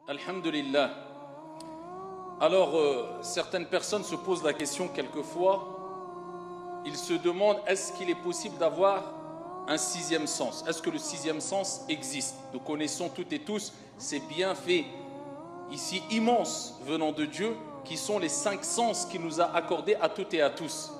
Alhamdulillah. Alors, certaines personnes se posent la question quelquefois, ils se demandent est-ce qu'il est possible d'avoir un sixième sens? Est-ce que le sixième sens existe? Nous connaissons toutes et tous ces bienfaits ici immenses venant de Dieu qui sont les 5 sens qu'il nous a accordés à toutes et à tous.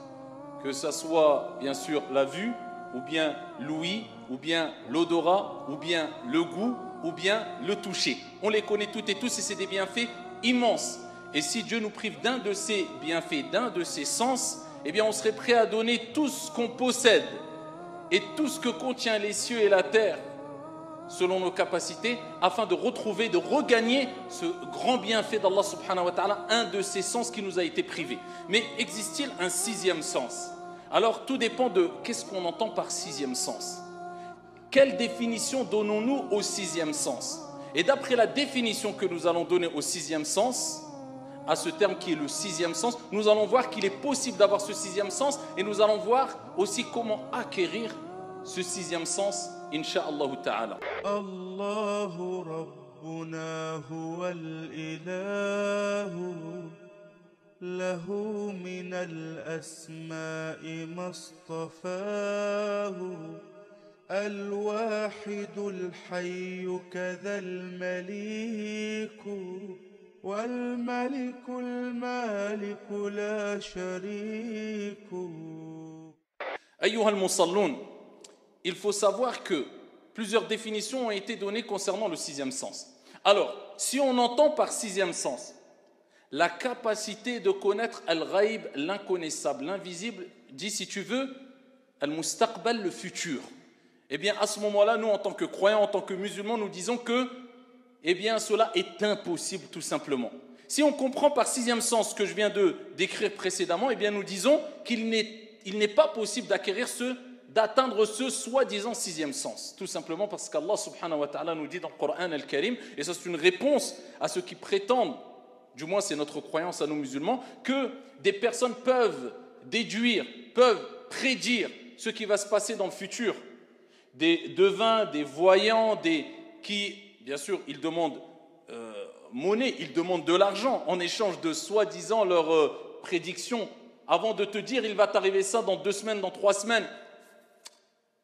Que ce soit bien sûr la vue, ou bien l'ouïe, ou bien l'odorat, ou bien le goût, ou bien le toucher. On les connaît toutes et tous et c'est des bienfaits immenses. Et si Dieu nous prive d'un de ces bienfaits, d'un de ces sens, eh bien on serait prêt à donner tout ce qu'on possède et tout ce que contient les cieux et la terre selon nos capacités afin de retrouver, de regagner ce grand bienfait d'Allah subhanahu wa ta'ala, un de ces sens qui nous a été privé. Mais existe-t-il un sixième sens? Alors tout dépend de qu'est-ce qu'on entend par sixième sens. Quelle définition donnons-nous au sixième sens? Et d'après la définition que nous allons donner au sixième sens, à ce terme qui est le sixième sens, nous allons voir qu'il est possible d'avoir ce sixième sens et nous allons voir aussi comment acquérir ce sixième sens, incha'Allah ta'ala. Allahu Rabbuna huwal ilahu lahu minal asma'i mastafahu al-wahidul hayyu kadhal maliku والملك المالك لا شريك. أيها المصلون, il faut savoir que plusieurs définitions ont été données concernant le sixième sens. Alors, si on entend par sixième sens la capacité de connaître al-ghaib, l'inconnaissable, l'invisible, dis si tu veux, al-mustaqbal, le futur, eh bien à ce moment-là, nous en tant que croyants, en tant que musulmans, nous disons que eh bien cela est impossible tout simplement. Si on comprend par sixième sens ce que je viens de décrire précédemment, eh bien nous disons qu'il n'est pas possible d'atteindre ce soi-disant sixième sens. Tout simplement parce qu'Allah subhanahu wa ta'ala nous dit dans le Coran al-Karim, et ça c'est une réponse à ceux qui prétendent, du moins c'est notre croyance à nous musulmans, que des personnes peuvent déduire, peuvent prédire ce qui va se passer dans le futur. Des devins, des voyants, qui... Bien sûr, ils demandent monnaie, ils demandent de l'argent en échange de soi-disant leurs prédictions. Avant de te dire, il va t'arriver ça dans 2 semaines, dans 3 semaines.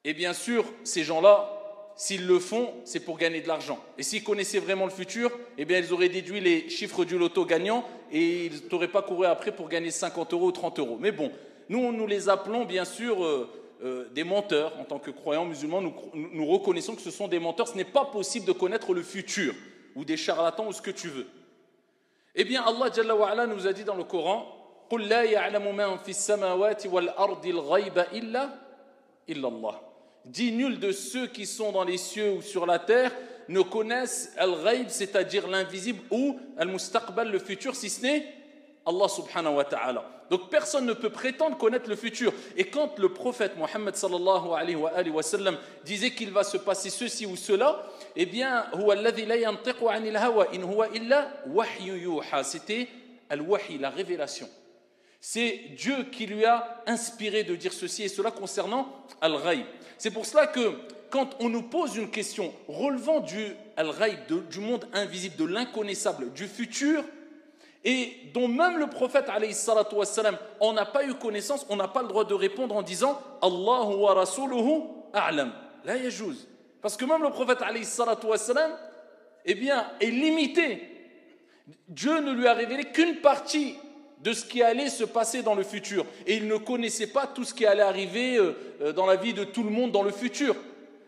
Et bien sûr, ces gens-là, s'ils le font, c'est pour gagner de l'argent. Et s'ils connaissaient vraiment le futur, eh bien, ils auraient déduit les chiffres du loto gagnant et ils n'auraient pas couru après pour gagner 50 € ou 30 €. Mais bon, nous les appelons bien sûr... des menteurs. En tant que croyants musulmans, nous reconnaissons que ce sont des menteurs. Ce n'est pas possible de connaître le futur ou des charlatans ou ce que tu veux. Eh bien, Allah Jalla wa Ala nous a dit dans le Coran قُلْ لَا يَعْلَمُ مَنْ فِي السَّمَاوَاتِ وَالْأَرْضِ الْغَيْبَ إِلَّا اللَّهِ. Dis, nul de ceux qui sont dans les cieux ou sur la terre ne connaissent al-ghaib, c'est-à-dire l'invisible, ou al-mustaqbal, le futur, si ce n'est Allah subhanahu wa ta'ala. Donc personne ne peut prétendre connaître le futur. Et quand le prophète Mohammed sallallahu alayhi wa sallam disait qu'il va se passer ceci ou cela, eh bien, c'était al-wahy, la révélation. C'est Dieu qui lui a inspiré de dire ceci et cela concernant al-ghaib. C'est pour cela que quand on nous pose une question relevant du al-ghaib, du monde invisible, de l'inconnaissable, du futur, et dont même le prophète alayhi salatu wassalam on n'a pas eu connaissance, on n'a pas le droit de répondre en disant Allahu wa rasuluhu a'lam. La yajouz. Parce que même le prophète alayhi salatu wassalam eh bien, est limité. Dieu ne lui a révélé qu'une partie de ce qui allait se passer dans le futur. Et il ne connaissait pas tout ce qui allait arriver dans la vie de tout le monde dans le futur.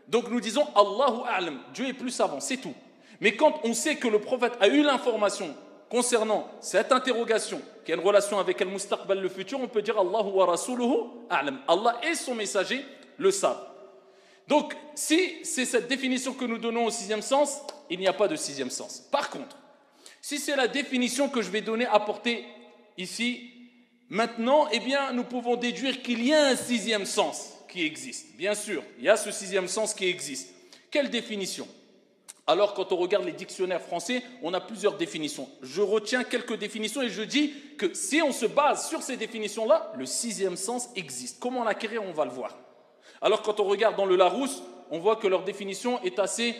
Donc nous disons Allahu a'lam. Dieu est plus savant, c'est tout. Mais quand on sait que le prophète a eu l'information concernant cette interrogation qui a une relation avec al-mustaqbal, le futur, on peut dire Allahu wa rasuluhu a'lam. Allah et son messager le savent. Donc, si c'est cette définition que nous donnons au sixième sens, il n'y a pas de sixième sens. Par contre, si c'est la définition que je vais donner, apporter ici, maintenant, eh bien, nous pouvons déduire qu'il y a un sixième sens qui existe. Bien sûr, il y a ce sixième sens qui existe. Quelle définition ? Alors, quand on regarde les dictionnaires français, on a plusieurs définitions. Je retiens quelques définitions et je dis que si on se base sur ces définitions-là, le sixième sens existe. Comment l'acquérir, on va le voir. Alors, quand on regarde dans le Larousse, on voit que leur définition est assez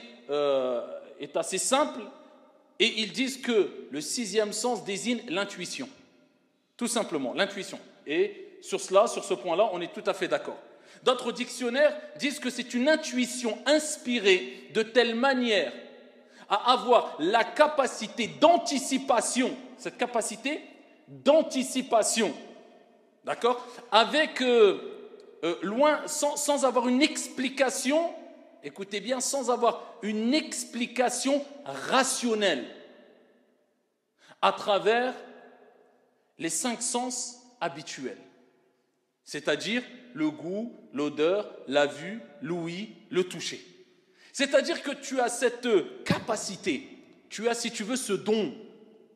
simple et ils disent que le sixième sens désigne l'intuition. Tout simplement, l'intuition. Et sur ce point-là, on est tout à fait d'accord. D'autres dictionnaires disent que c'est une intuition inspirée de telle manière à avoir la capacité d'anticipation, cette capacité d'anticipation, d'accord, avec loin, sans avoir une explication, écoutez bien, sans avoir une explication rationnelle à travers les 5 sens habituels, c'est-à-dire le goût, l'odeur, la vue, l'ouïe, le toucher. C'est-à-dire que tu as cette capacité, tu as, si tu veux, ce don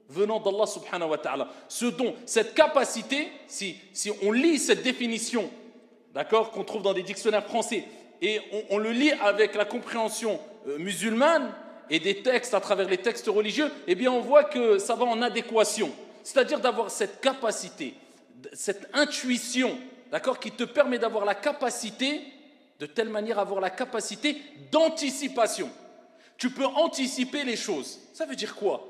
venant d'Allah subhanahu wa ta'ala. Ce don, cette capacité, si on lit cette définition, d'accord, qu'on trouve dans des dictionnaires français, et on le lit avec la compréhension musulmane et des textes à travers les textes religieux, eh bien on voit que ça va en adéquation. C'est-à-dire d'avoir cette capacité, cette intuition, d'accord, qui te permet d'avoir la capacité, de telle manière avoir la capacité d'anticipation. Tu peux anticiper les choses. Ça veut dire quoi?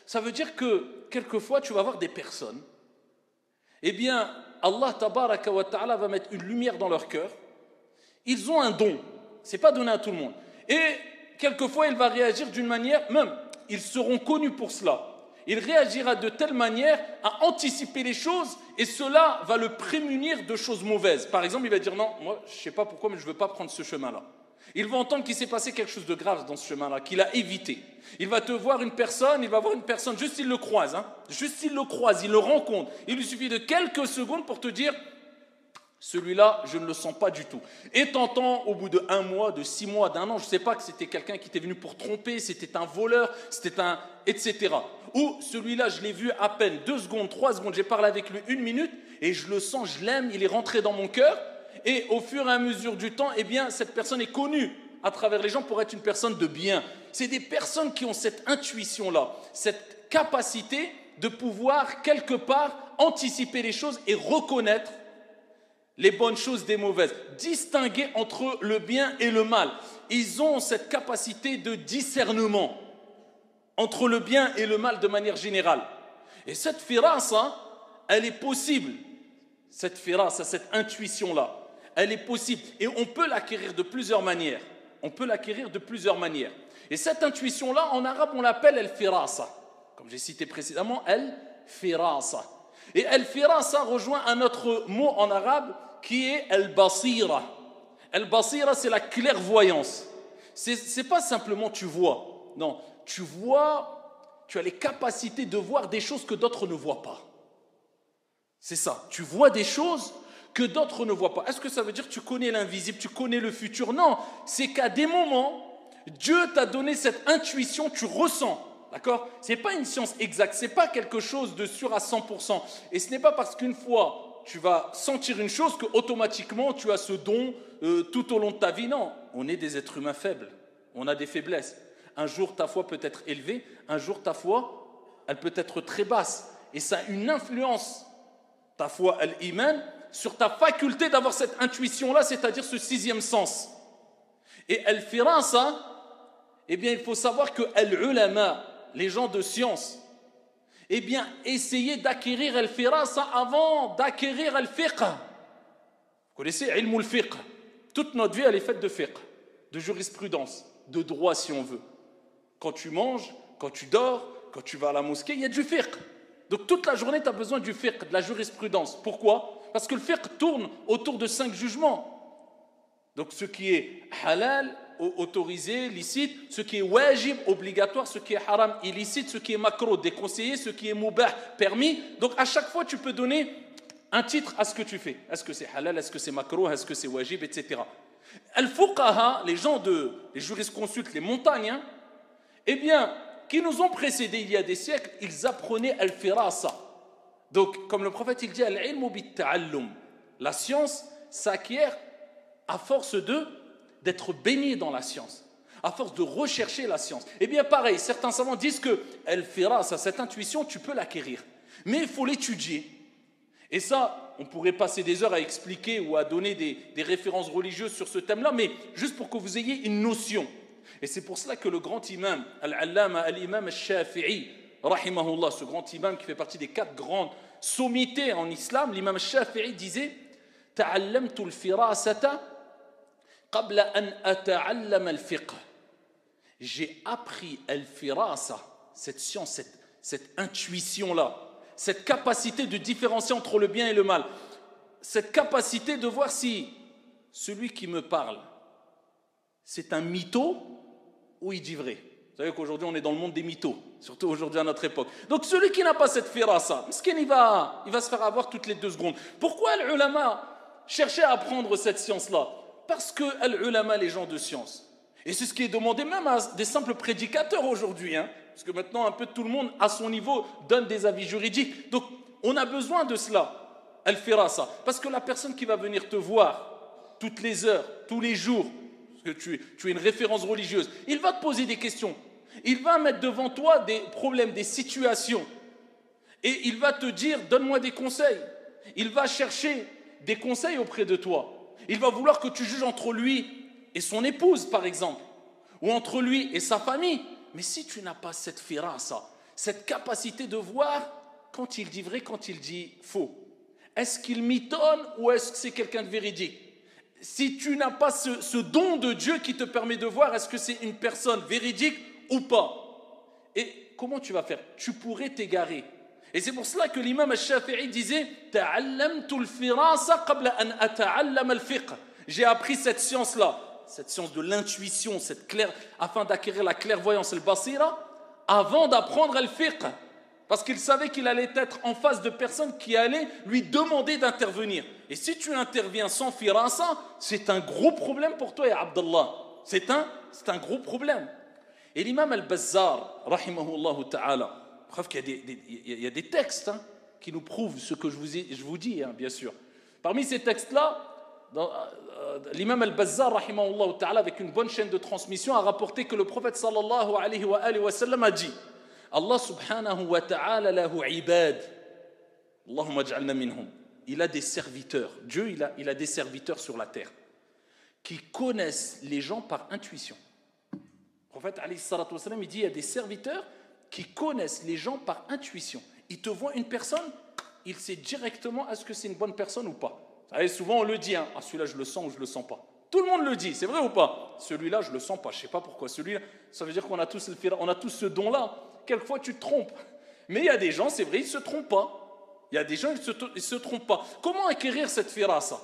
Ça veut dire que quelquefois tu vas voir des personnes, eh bien Allah tabaraka wa ta'ala va mettre une lumière dans leur cœur. Ils ont un don, c'est pas donné à tout le monde. Et quelquefois il va réagir d'une manière, même ils seront connus pour cela. Il réagira de telle manière à anticiper les choses et cela va le prémunir de choses mauvaises. Par exemple, il va dire non, moi je ne sais pas pourquoi mais je ne veux pas prendre ce chemin-là. Il va entendre qu'il s'est passé quelque chose de grave dans ce chemin-là, qu'il a évité. Il va voir une personne, juste il le croise, il le rencontre. Il lui suffit de quelques secondes pour te dire celui-là, je ne le sens pas du tout. Et t'entends au bout de 1 mois, de 6 mois, d'1 an, je ne sais pas que c'était quelqu'un qui était venu pour tromper, c'était un voleur, etc. Ou celui-là, je l'ai vu à peine 2 secondes, 3 secondes, j'ai parlé avec lui 1 minute et je le sens, je l'aime, il est rentré dans mon cœur. Et au fur et à mesure du temps, eh bien, cette personne est connue à travers les gens pour être une personne de bien. C'est des personnes qui ont cette intuition-là, cette capacité de pouvoir quelque part anticiper les choses et reconnaître les bonnes choses des mauvaises, distinguer entre le bien et le mal. Ils ont cette capacité de discernement entre le bien et le mal de manière générale. Et cette firasa, elle est possible. Cette firasa, cette intuition-là, elle est possible. Et on peut l'acquérir de plusieurs manières. Et cette intuition-là, en arabe, on l'appelle al-firasa. Comme j'ai cité précédemment, al-firasa. Et al-firasa rejoint un autre mot en arabe qui est al-basira. Al-basira, c'est la clairvoyance. C'est pas simplement tu vois. Non, tu vois, tu as les capacités de voir des choses que d'autres ne voient pas. C'est ça, tu vois des choses que d'autres ne voient pas. Est-ce que ça veut dire que tu connais l'invisible, tu connais le futur? Non, c'est qu'à des moments, Dieu t'a donné cette intuition, tu ressens. D'accord? Ce n'est pas une science exacte, ce n'est pas quelque chose de sûr à 100%. Et ce n'est pas parce qu'une fois tu vas sentir une chose qu'automatiquement tu as ce don tout au long de ta vie. Non, on est des êtres humains faibles, on a des faiblesses. Un jour ta foi peut être élevée, un jour ta foi elle peut être très basse. Et ça a une influence, ta foi al-iman, sur ta faculté d'avoir cette intuition-là, c'est-à-dire ce 6e sens. Et al-firasa, eh bien il faut savoir que al-ulama, les gens de science, eh bien, essayez d'acquérir al-firasa avant d'acquérir al-fiqh. Vous connaissez ilm al-fiqh? Toute notre vie, elle est faite de fiqh, de jurisprudence, de droit si on veut. Quand tu manges, quand tu dors, quand tu vas à la mosquée, il y a du fiqh. Donc toute la journée, tu as besoin du fiqh, de la jurisprudence. Pourquoi? Parce que le fiqh tourne autour de 5 jugements. Donc ce qui est halal, autorisé, licite, ce qui est wajib, obligatoire, ce qui est haram, illicite, ce qui est makro, déconseillé, ce qui est mubah, permis. Donc à chaque fois, tu peux donner un titre à ce que tu fais. Est-ce que c'est halal, est-ce que c'est makro, est-ce que c'est wajib, etc. Al-fuqaha, les gens les jurisconsultes, les montagnes, hein, eh bien, qui nous ont précédés il y a des siècles, ils apprenaient al-firasa. Donc, comme le prophète, il dit al-ilmu bit-ta'allum. La science s'acquiert à force d'être baigné dans la science, à force de rechercher la science. Eh bien pareil, certains savants disent que al-firasa, cette intuition, tu peux l'acquérir, mais il faut l'étudier. Et ça, on pourrait passer des heures à expliquer ou à donner des références religieuses sur ce thème-là, mais juste pour que vous ayez une notion. Et c'est pour cela que le grand imam, Al-Allama, Al-Imam Al-Shafi'i, rahimahullah, ce grand imam qui fait partie des 4 grandes sommités en islam, l'imam Al-Shafi'i disait « Ta'allamtu al-firasata qabla an ata'allam al-fiqh » J'ai appris al-firasa, cette science, cette intuition-là, cette capacité de différencier entre le bien et le mal, cette capacité de voir si celui qui me parle, c'est un mytho ou il dit vrai. Vous savez qu'aujourd'hui on est dans le monde des mythos, surtout aujourd'hui à notre époque. Donc celui qui n'a pas cette firasa, il va se faire avoir toutes les 2 secondes. Pourquoi les ulama cherchaient à apprendre cette science-là? Parce que les ulama, les gens de science, et c'est ce qui est demandé même à des simples prédicateurs aujourd'hui, parce que maintenant un peu tout le monde à son niveau donne des avis juridiques. Donc on a besoin de cela, al-firasa, parce que la personne qui va venir te voir toutes les heures, tous les jours, parce que tu es une référence religieuse, il va te poser des questions, il va mettre devant toi des problèmes, des situations, et il va te dire donne-moi des conseils. Il va chercher des conseils auprès de toi. Il va vouloir que tu juges entre lui et son épouse, par exemple, ou entre lui et sa famille. Mais si tu n'as pas cette firasa, cette capacité de voir quand il dit vrai, quand il dit faux, est-ce qu'il mitonne ou est-ce que c'est quelqu'un de véridique? Si tu n'as pas ce don de Dieu qui te permet de voir est-ce que c'est une personne véridique ou pas, et comment tu vas faire? Tu pourrais t'égarer. Et c'est pour cela que l'imam al-Shafi'i disait « Ta'allamtu al-firasa qabla an ata'allam al-fiqh » J'ai appris cette science-là, cette science de l'intuition, afin d'acquérir la clairvoyance, al-basira, avant d'apprendre al-fiqh. Parce qu'il savait qu'il allait être en face de personnes qui allaient lui demander d'intervenir. Et si tu interviens sans firasa, c'est un gros problème pour toi, ya Abdallah. C'est un gros problème. Et l'imam al-Bazzar, rahimahullah ta'ala, preuve qu'il y a des textes qui nous prouvent ce que je vous dis, bien sûr. Parmi ces textes-là, l'imam al-Bazzar, rahimahullah ta'ala, avec une bonne chaîne de transmission, a rapporté que le prophète sallallahu alayhi wa sallam a dit Allah subhanahu wa ta'ala lahu ibad. Allahumma ja'alna minhum. Il a des serviteurs. Dieu, il a des serviteurs sur la terre qui connaissent les gens par intuition. Le prophète alayhi salatu wa sallam, il dit il y a des serviteurs qui connaissent les gens par intuition. Il te voit une personne, il sait directement est-ce que c'est une bonne personne ou pas. Vous savez, souvent on le dit, celui-là je le sens ou je le sens pas. Tout le monde le dit, c'est vrai ou pas? Celui-là je le sens pas, je sais pas pourquoi. Celui-là, ça veut dire qu'on a tous ce don-là. Quelquefois tu te trompes. Mais il y a des gens, c'est vrai, ils se trompent pas. Il y a des gens, ils se trompent pas. Comment acquérir cette firasa?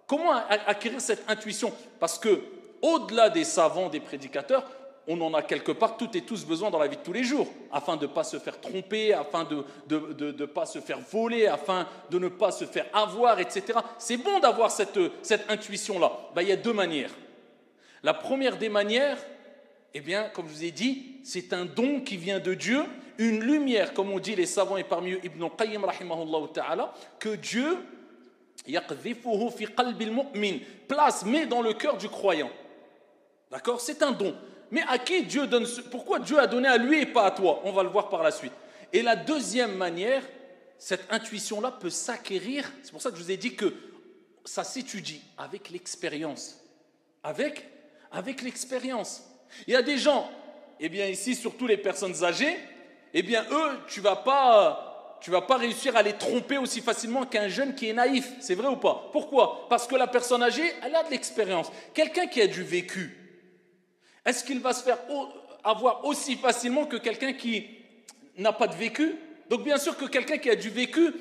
Comment acquérir cette intuition? Parce que au-delà des savants, des prédicateurs, on en a quelque part toutes et tous besoin dans la vie de tous les jours, afin de ne pas se faire tromper, afin de ne pas se faire voler, afin de ne pas se faire avoir, etc. C'est bon d'avoir cette intuition-là. Il y a 2 manières. La première des manières, eh bien, comme je vous ai dit, c'est un don qui vient de Dieu, une lumière, comme on dit les savants, et parmi eux Ibn Qayyim, rahimahullah ta'ala, que Dieu, yaqdhifuhu fi qalbi al-mu'min, met dans le cœur du croyant. D'accord? C'est un don. Mais à qui Dieu donne? Pourquoi Dieu a donné à lui et pas à toi? On va le voir par la suite. Et la deuxième manière, cette intuition-là peut s'acquérir. C'est pour ça que je vous ai dit que ça s'étudie avec l'expérience. Avec l'expérience. Il y a des gens, ici, surtout les personnes âgées, eux, tu vas pas réussir à les tromper aussi facilement qu'un jeune qui est naïf. C'est vrai ou pas? Pourquoi? Parce que la personne âgée, elle a de l'expérience. Quelqu'un qui a du vécu, est-ce qu'il va se faire avoir aussi facilement que quelqu'un qui n'a pas de vécu? Donc bien sûr que quelqu'un qui a du vécu,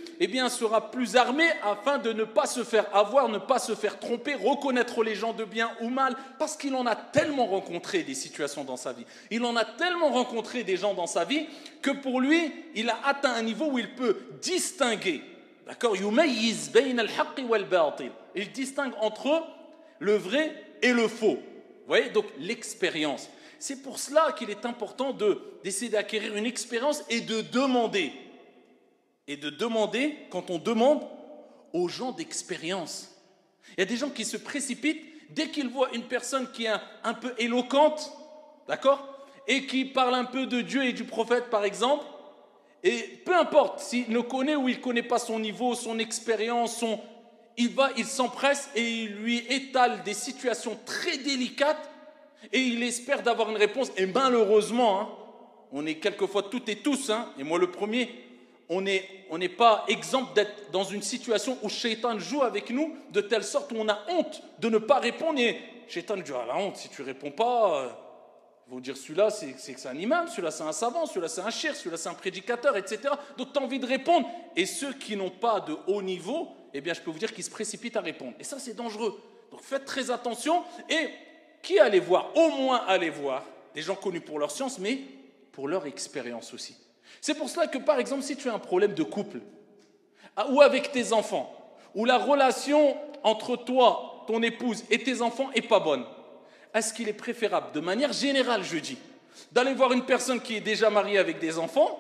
sera plus armé afin de ne pas se faire avoir, ne pas se faire tromper, reconnaître les gens de bien ou mal, parce qu'il en a tellement rencontré des situations dans sa vie. Il en a tellement rencontré des gens dans sa vie que pour lui, il a atteint un niveau où il peut distinguer. D'accord? Yumayyiz bayna al-haqqi wal-batil. Il distingue entre le vrai et le faux. Vous voyez, donc l'expérience. C'est pour cela qu'il est important d'essayer d'acquérir une expérience et de demander. Et de demander, quand on demande, aux gens d'expérience. Il y a des gens qui se précipitent dès qu'ils voient une personne qui est un peu éloquente, d'accord, et qui parle un peu de Dieu et du prophète, par exemple, et peu importe s'il le connaît ou il ne connaît pas son niveau, son expérience, il s'empresse et il lui étale des situations très délicates et il espère d'avoir une réponse. Et malheureusement, hein, on est quelquefois toutes et tous, hein, et moi le premier, on n'est pas exempt d'être dans une situation où Shaitan joue avec nous de telle sorte où on a honte de ne pas répondre. Et Shaitan dit, ah la honte, si tu ne réponds pas, ils vont dire celui-là c'est un imam, celui-là c'est un savant, celui-là c'est un shir, celui-là c'est un prédicateur, etc. Donc tu as envie de répondre. Et ceux qui n'ont pas de haut niveau, eh bien je peux vous dire qu'ils se précipitent à répondre. Et ça c'est dangereux. Donc faites très attention. Et qui allez voir? Au moins allez voir des gens connus pour leur science, mais pour leur expérience aussi. C'est pour cela que, par exemple, si tu as un problème de couple, ou avec tes enfants, ou la relation entre toi, ton épouse et tes enfants n'est pas bonne, est-ce qu'il est préférable, de manière générale, je dis, d'aller voir une personne qui est déjà mariée avec des enfants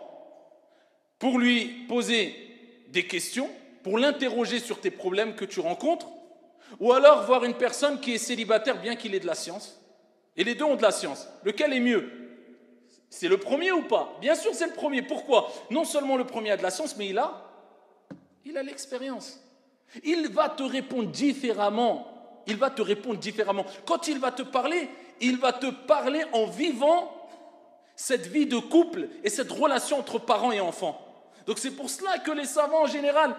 pour lui poser des questions, pour l'interroger sur tes problèmes que tu rencontres, ou alors voir une personne qui est célibataire bien qu'il ait de la science? Et les deux ont de la science. Lequel est mieux? C'est le premier ou pas? Bien sûr c'est le premier. Pourquoi? Non seulement le premier a de la science, mais il a l'expérience. Il va te répondre différemment. Quand il va te parler en vivant cette vie de couple et cette relation entre parents et enfants. Donc c'est pour cela que les savants en général,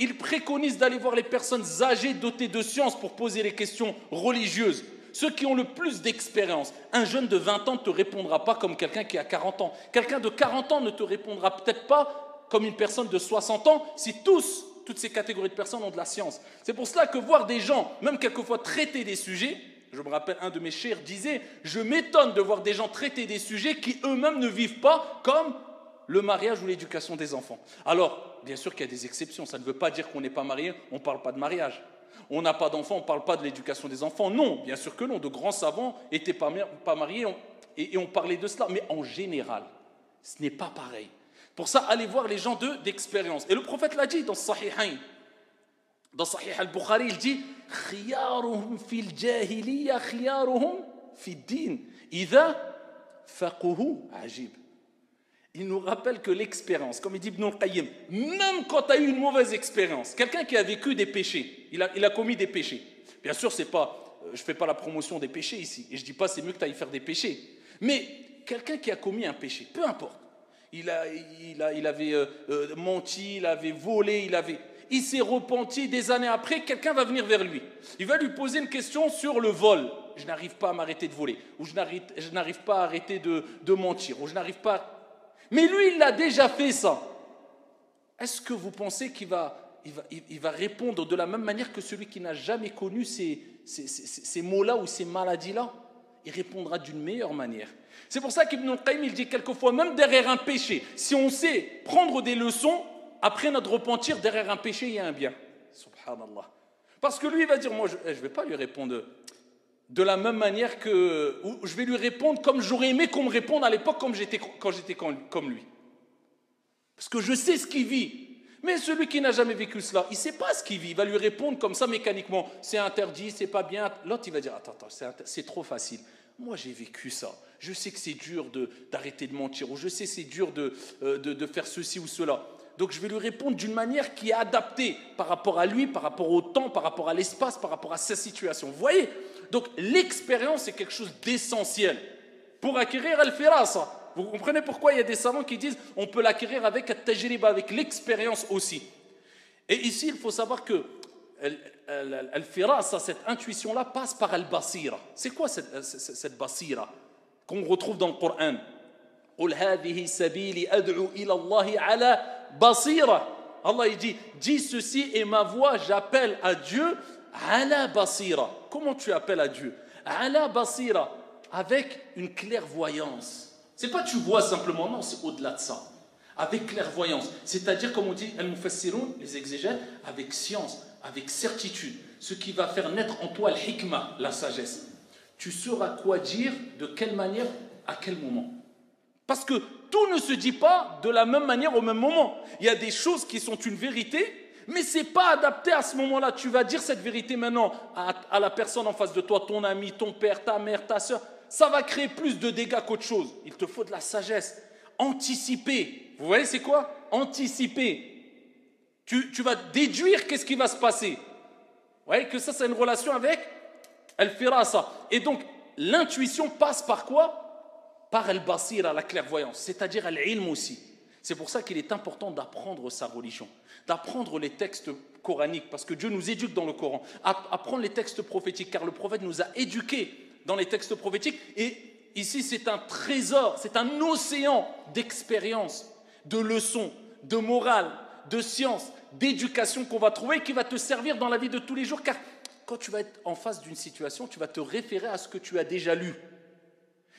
ils préconisent d'aller voir les personnes âgées dotées de science pour poser les questions religieuses. Ceux qui ont le plus d'expérience. Un jeune de 20 ans ne te répondra pas comme quelqu'un qui a 40 ans. Quelqu'un de 40 ans ne te répondra peut-être pas comme une personne de 60 ans si toutes ces catégories de personnes ont de la science. C'est pour cela que voir des gens, même quelquefois traiter des sujets, je me rappelle un de mes chers disait, je m'étonne de voir des gens traiter des sujets qui eux-mêmes ne vivent pas comme le mariage ou l'éducation des enfants. Alors, bien sûr qu'il y a des exceptions, ça ne veut pas dire qu'on n'est pas marié, on ne parle pas de mariage. On n'a pas d'enfants, on ne parle pas de l'éducation des enfants. Non, bien sûr que non. De grands savants n'étaient pas mariés et on parlait de cela. Mais en général, ce n'est pas pareil. Pour ça, allez voir les gens d'expérience. Et le prophète l'a dit dans Sahihain. Dans Sahih al-Bukhari, il dit « Khiyaruhum fil jahiliya, khiyaruhum fil din. Idha faquhu ajib. » Il nous rappelle que l'expérience, comme il dit Ibn al-Qayyim, même quand tu as eu une mauvaise expérience, quelqu'un qui a vécu des péchés, il a commis des péchés. Bien sûr, je ne fais pas la promotion des péchés ici, et je ne dis pas c'est mieux que tu ailles faire des péchés. Mais quelqu'un qui a commis un péché, peu importe, il avait menti, il avait volé, il s'est repenti des années après, quelqu'un va venir vers lui. Il va lui poser une question sur le vol. Je n'arrive pas à m'arrêter de voler, ou je n'arrive pas à arrêter de mentir, ou je n'arrive pas... Mais lui, il a déjà fait ça. Est-ce que vous pensez qu'il va répondre de la même manière que celui qui n'a jamais connu ces maux-là ou ces maladies-là? Il répondra d'une meilleure manière. C'est pour ça qu'Ibn al-Qayyim, il dit quelquefois, même derrière un péché, si on sait prendre des leçons, après notre repentir, derrière un péché, il y a un bien. Subhanallah. Parce que lui, il va dire, moi, je ne vais pas lui répondre de la même manière que je vais lui répondre comme j'aurais aimé qu'on me réponde à l'époque quand j'étais comme lui. Parce que je sais ce qu'il vit. Mais celui qui n'a jamais vécu cela, il ne sait pas ce qu'il vit. Il va lui répondre comme ça mécaniquement. C'est interdit, c'est pas bien. L'autre, il va dire, attends, c'est trop facile. Moi, j'ai vécu ça. Je sais que c'est dur d'arrêter de mentir. Ou je sais que c'est dur de faire ceci ou cela. Donc, je vais lui répondre d'une manière qui est adaptée par rapport à lui, par rapport au temps, par rapport à l'espace, par rapport à sa situation. Vous voyez? Donc, l'expérience est quelque chose d'essentiel pour acquérir al-firasa. Vous comprenez pourquoi il y a des savants qui disent on peut l'acquérir avec al-tajriba, avec l'expérience aussi. Et ici, il faut savoir que al-firasa, cette intuition-là, passe par al-basira. C'est quoi cette basira qu'on retrouve dans le Coran? قُلْ هَذِهِ سَبِيلِ أَدْعُو إِلَى اللَّهِ عَلَى بَصِيرَةٍ. Allah il dit, dis ceci et ma voix, j'appelle à Dieu ala basira. Comment tu appelles à Dieu? Ala basira, avec une clairvoyance. C'est pas tu vois simplement, non, c'est au-delà de ça. Avec clairvoyance, c'est-à-dire comme on dit al-mufassirun, les exégètes, avec science, avec certitude, ce qui va faire naître en toi al-hikma, la sagesse. Tu sauras quoi dire, de quelle manière, à quel moment. Parce que tout ne se dit pas de la même manière au même moment. Il y a des choses qui sont une vérité, mais ce n'est pas adapté à ce moment-là. Tu vas dire cette vérité maintenant à la personne en face de toi, ton ami, ton père, ta mère, ta soeur. Ça va créer plus de dégâts qu'autre chose. Il te faut de la sagesse. Anticiper. Vous voyez, c'est quoi? Anticiper. Tu vas déduire qu'est-ce qui va se passer. Vous voyez que ça, c'est une relation avec al-firasa. Et donc, l'intuition passe par quoi? Par al-basira, la clairvoyance, c'est-à-dire al-ilm aussi. C'est pour ça qu'il est important d'apprendre sa religion, d'apprendre les textes coraniques, parce que Dieu nous éduque dans le Coran, apprendre les textes prophétiques, car le prophète nous a éduqués dans les textes prophétiques. Et ici, c'est un trésor, c'est un océan d'expérience, de leçons, de morale, de science, d'éducation qu'on va trouver, qui va te servir dans la vie de tous les jours, car quand tu vas être en face d'une situation, tu vas te référer à ce que tu as déjà lu.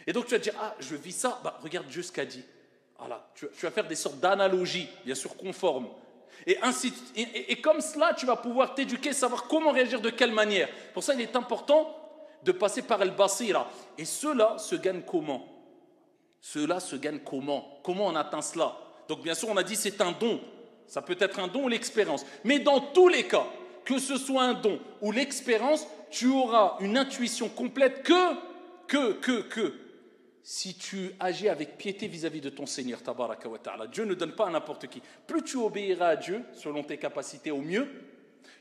Et donc tu vas te dire, ah, je vis ça, bah, regarde Dieu ce qu'a dit. Voilà, tu vas faire des sortes d'analogies, bien sûr conformes. Et comme cela, tu vas pouvoir t'éduquer, savoir comment réagir, de quelle manière. Pour ça, il est important de passer par al-basira. Et cela se gagne comment? Cela se gagne comment? Comment on atteint cela? Donc bien sûr, on a dit c'est un don. Ça peut être un don ou l'expérience. Mais dans tous les cas, que ce soit un don ou l'expérience, tu auras une intuition complète que si tu agis avec piété vis-à-vis de ton Seigneur, tabaraka wa ta'ala. Dieu ne donne pas à n'importe qui. Plus tu obéiras à Dieu, selon tes capacités au mieux,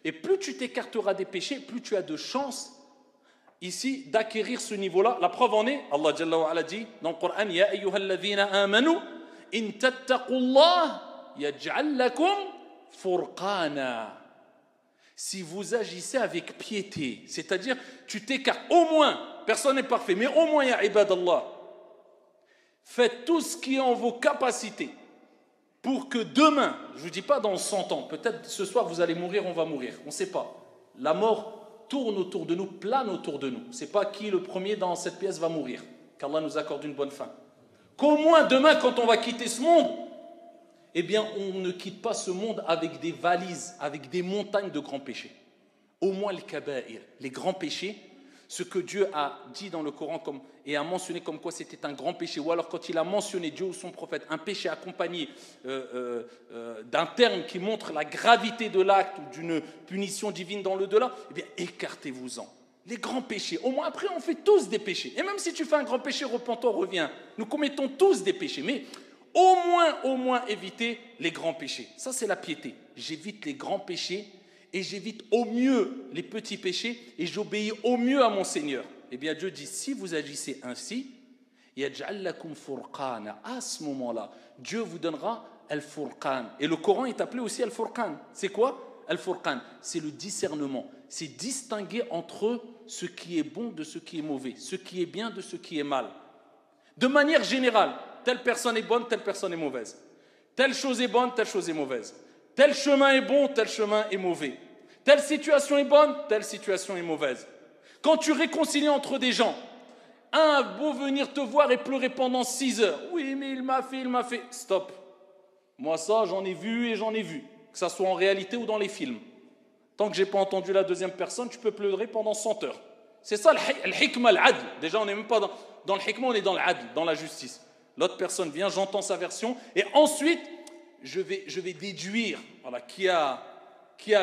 et plus tu t'écarteras des péchés, plus tu as de chances ici d'acquérir ce niveau-là. La preuve en est, Allah Jalla wa Ala dit dans le Coran, Ya ayyuhalladhina amanu, in tattaqullah, yaj'al lakum furqana. Si vous agissez avec piété, c'est-à-dire tu t'écartes, au moins, personne n'est parfait, mais au moins, ya ibadallah, faites tout ce qui est en vos capacités pour que demain, je ne vous dis pas dans 100 ans, peut-être ce soir vous allez mourir, on va mourir, on ne sait pas. La mort tourne autour de nous, plane autour de nous. Ce n'est pas qui le premier dans cette pièce va mourir, qu'Allah nous accorde une bonne fin. Qu'au moins demain, quand on va quitter ce monde, eh bien, on ne quitte pas ce monde avec des valises, avec des montagnes de grands péchés. Au moins les kaba'ir, les grands péchés, ce que Dieu a dit dans le Coran et a mentionné comme quoi c'était un grand péché, ou alors quand il a mentionné, Dieu ou son prophète, un péché accompagné d'un terme qui montre la gravité de l'acte ou d'une punition divine dans l'au-delà, eh bien, écartez-vous-en. Les grands péchés, au moins après on fait tous des péchés. Et même si tu fais un grand péché, repens-toi, reviens. Nous commettons tous des péchés, mais au moins éviter les grands péchés. Ça, c'est la piété. J'évite les grands péchés et j'évite au mieux les petits péchés et j'obéis au mieux à mon Seigneur. Eh bien, Dieu dit, si vous agissez ainsi, yaj'al lakum furqana. À ce moment-là, Dieu vous donnera al-furqan. Et le Coran est appelé aussi al-furqan. C'est quoi al-furqan? C'est le discernement. C'est distinguer entre ce qui est bon de ce qui est mauvais, ce qui est bien de ce qui est mal. De manière générale, telle personne est bonne, telle personne est mauvaise. Telle chose est bonne, telle chose est mauvaise. Tel chemin est bon, tel chemin est mauvais. Telle situation est bonne, telle situation est mauvaise. Quand tu réconcilies entre des gens, un a beau venir te voir et pleurer pendant 6 heures. Oui, mais il m'a fait. Stop. Moi, ça, j'en ai vu et j'en ai vu. Que ça soit en réalité ou dans les films. Tant que je n'ai pas entendu la deuxième personne, tu peux pleurer pendant 100 heures. C'est ça le hikmah, al-adl. Déjà, on n'est même pas dans le hikmah, on est dans l'adl, dans la justice. L'autre personne vient, j'entends sa version, et ensuite, je vais déduire voilà, qui a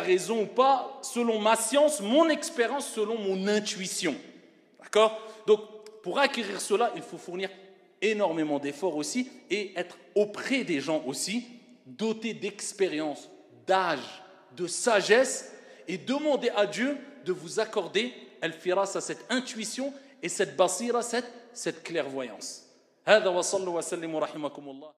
raison ou pas, selon ma science, mon expérience, selon mon intuition. D'accord? Donc, pour acquérir cela, il faut fournir énormément d'efforts aussi, et être auprès des gens aussi, dotés d'expérience, d'âge, de sagesse, et demander à Dieu de vous accorder al-firasa, cette intuition, et cette basira, cette clairvoyance. هذا وصلوا وسلموا رحمكم الله